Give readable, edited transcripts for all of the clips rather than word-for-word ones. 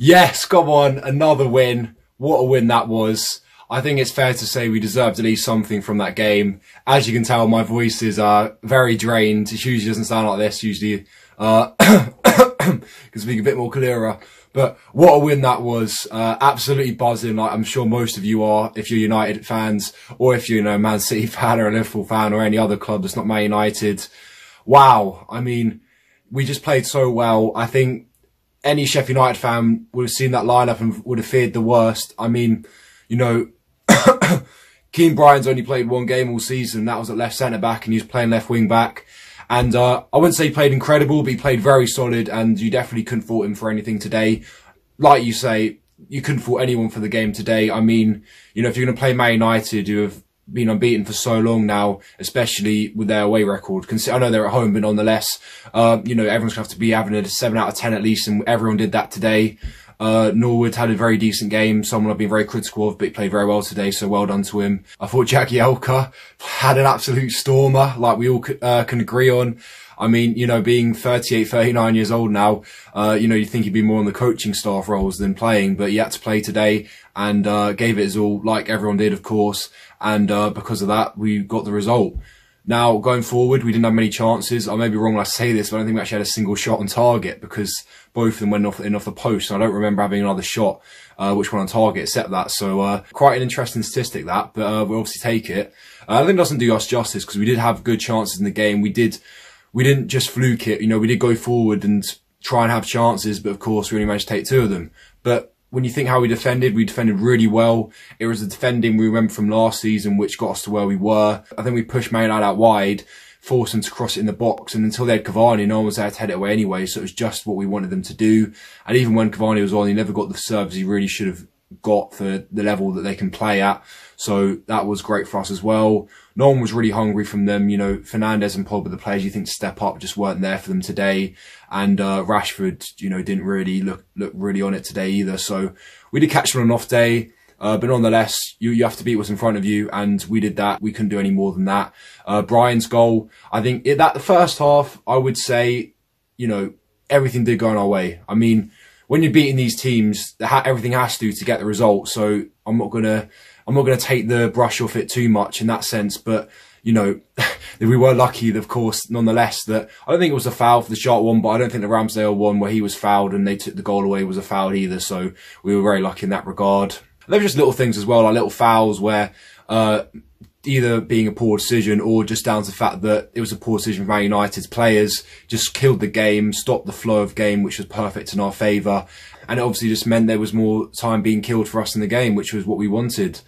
Yes, come on, another win. What a win that was. I think it's fair to say we deserved at least something from that game. As you can tell, my voice is very drained. It usually doesn't sound like this. Usually can speak a bit more clearer. But what a win that was. Absolutely buzzing. Like I'm sure most of you are, if you're United fans, or if you're, Man City fan or a Liverpool fan or any other club that's not Man United. Wow. I mean, we just played so well. I think any Sheffield United fan would have seen that lineup and would have feared the worst. I mean, Keane Bryan's only played one game all season. That was at left centre back, and he was playing left wing back. And I wouldn't say he played incredible, but he played very solid, and you definitely couldn't fault him for anything today. Like you say, you couldn't fault anyone for the game today. I mean, if you're going to play Man United, who have been unbeaten for so long now, especially with their away record. I know they're at home, but nonetheless, everyone's going to have to be having a 7 out of 10 at least, and everyone did that today. Norwood had a very decent game, someone I've been very critical of, but he played very well today, so well done to him. I thought Jagielka had an absolute stormer, like we all can agree on. I mean, being 38, 39 years old now, you think he'd be more on the coaching staff roles than playing, but he had to play today and gave it his all, like everyone did, of course. And because of that, we got the result. Now, going forward, we didn't have many chances. I may be wrong when I say this, but I don't think we actually had a single shot on target because both of them went off the post. And I don't remember having another shot, which one on target, except that. So, quite an interesting statistic that, but we'll obviously take it. I think it doesn't do us justice because we did have good chances in the game. We didn't just fluke it. We did go forward and try and have chances, but of course we only managed to take 2 of them. But when you think how we defended really well. It was the defending we remember from last season which got us to where we were. I think we pushed Man United out wide, forced them to cross it in the box, and until they had Cavani, no one was there to head it away anyway, so it was just what we wanted them to do. And even when Cavani was on, he never got the serves he really should have got for the level that they can play at. So that was great for us as well. No one was really hungry from them. Fernandes and Pogba, the players you think to step up, just weren't there for them today. And Rashford, didn't really look really on it today either. So we did catch them on an off day. But nonetheless, you have to beat what's in front of you, and we did that. We couldn't do any more than that. Bryan's goal, I think the first half, I would say, everything did go on our way. I mean, when you're beating these teams, everything has to get the result. So I'm not gonna take the brush off it too much in that sense. But we were lucky, of course, nonetheless, that I don't think it was a foul for the shot one, but I don't think the Ramsdale one where he was fouled and they took the goal away was a foul either. So we were very lucky in that regard. There were just little things as well, like little fouls where either being a poor decision or just down to the fact that it was a poor decision from Man United's players, just killed the game, stopped the flow of game, which was perfect in our favour. And it obviously just meant there was more time being killed for us in the game, which was what we wanted.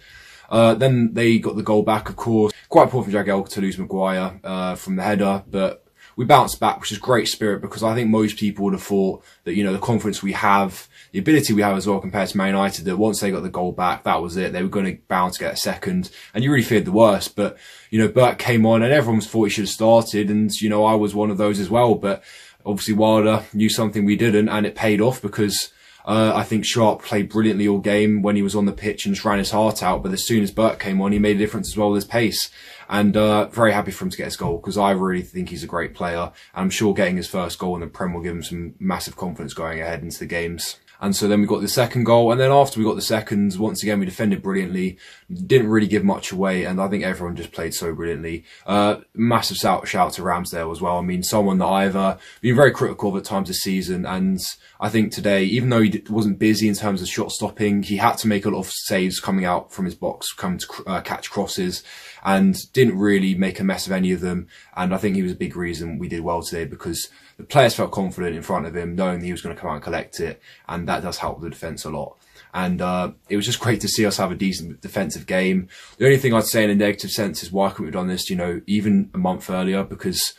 Then they got the goal back, of course. Quite poor from Jagielka to lose Maguire from the header, but we bounced back, which is great spirit, because I think most people would have thought that, the confidence we have, the ability we have as well compared to Man United, that once they got the goal back, that was it. They were going to bound to get a second, and you really feared the worst. But, Burke came on and everyone thought he should have started, and, I was one of those as well. But obviously Wilder knew something we didn't, and it paid off because I think Sharp played brilliantly all game when he was on the pitch and just ran his heart out. But as soon as Burke came on, he made a difference as well with his pace. And very happy for him to get his goal, because I really think he's a great player. And I'm sure getting his first goal in the Prem will give him some massive confidence going ahead into the games. And so then we got the second goal, and then after we got the second, once again we defended brilliantly, didn't really give much away, and I think everyone just played so brilliantly. Massive shout to Ramsdale as well. I mean, someone that I've been very critical of at times this season, and I think today, even though he wasn't busy in terms of shot stopping, he had to make a lot of saves coming out from his box, coming to catch crosses, and didn't really make a mess of any of them. And I think he was a big reason we did well today, because the players felt confident in front of him, knowing that he was going to come out and collect it, and that does help the defence a lot. And it was just great to see us have a decent defensive game. The only thing I'd say in a negative sense is, why couldn't we have done this, even a month earlier? Because,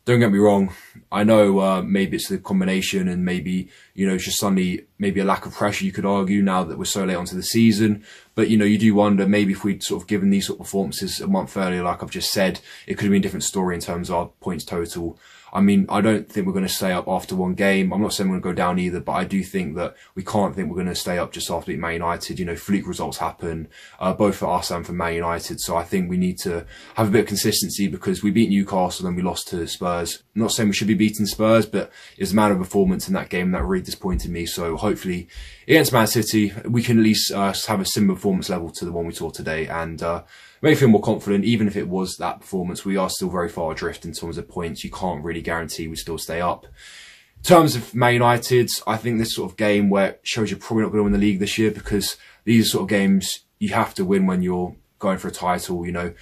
don't get me wrong, I know maybe it's the combination, and maybe, it's just suddenly maybe a lack of pressure, you could argue, now that we're so late onto the season. But, you do wonder, maybe if we'd sort of given these sort of performances a month earlier, like I've just said, it could have been a different story in terms of our points total. I mean, I don't think we're going to stay up after one game. I'm not saying we're going to go down either, but I do think that we can't think we're going to stay up just after beating Man United. Fluke results happen, both for us and for Man United. So I think we need to have a bit of consistency, because we beat Newcastle and we lost to Spurs. I'm not saying we should be beating Spurs, but it was a matter of performance in that game that really disappointed me. So hopefully hopefully against Man City, we can at least have a similar performance level to the one we saw today, and make me feel more confident. Even if it was that performance, we are still very far adrift in terms of points. You can't really guarantee we still stay up. In terms of Man United, I think this sort of game where it shows you're probably not going to win the league this year, because these are sort of games you have to win when you're going for a title, you know.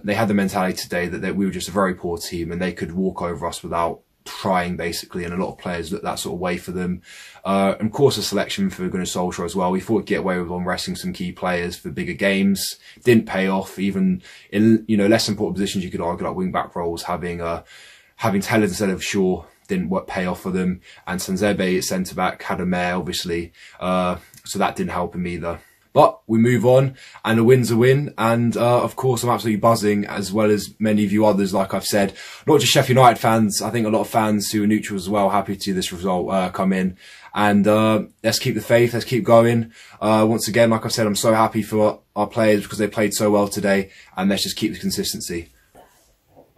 They had the mentality today that we were just a very poor team and they could walk over us without trying, basically, and a lot of players looked that sort of way for them. And of course, a selection for Gunnar Solskjaer as well. We thought we'd get away with on resting some key players for bigger games. Didn't pay off. Even in, you know, less important positions, you could argue, like wing back roles, having Tellers instead of Shaw didn't pay off for them. And Sanzebe at centre back had a mare, obviously, so that didn't help him either. But we move on, and a win's a win. And of course, I'm absolutely buzzing, as well as many of you others, like I've said. Not just Sheffield United fans, I think a lot of fans who are neutral as well, happy to see this result come in. And let's keep the faith, let's keep going. Once again, like I said, I'm so happy for our players because they played so well today, and let's just keep the consistency.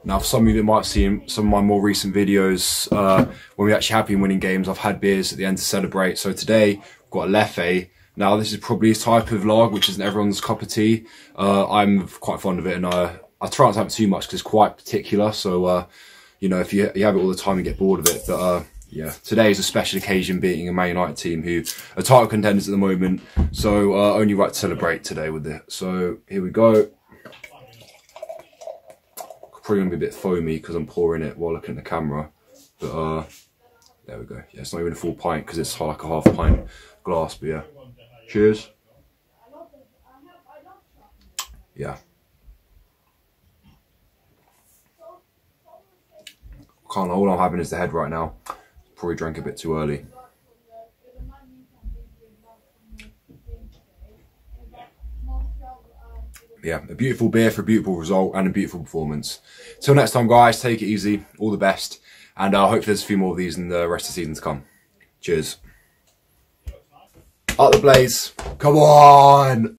Now, for some of you that might have seen some of my more recent videos, when we actually have been winning games, I've had beers at the end to celebrate. So today, we've got a Leffe. Now, this is probably a type of lager which isn't everyone's cup of tea. I'm quite fond of it, and I try not to have it too much because it's quite particular. So, you know, if you have it all the time, you get bored of it. But yeah, today is a special occasion, beating a Man United team who are title contenders at the moment. So only right to celebrate today with it. So here we go. Probably gonna be a bit foamy because I'm pouring it while looking at the camera. But there we go. Yeah, it's not even a full pint because it's like a half pint glass. But yeah. Cheers. Yeah. All I'm having is the head right now. Probably drank a bit too early. Yeah, a beautiful beer for a beautiful result and a beautiful performance. Till next time, guys, take it easy. All the best. And I hope there's a few more of these in the rest of the season to come. Cheers. Up the blaze. Come on.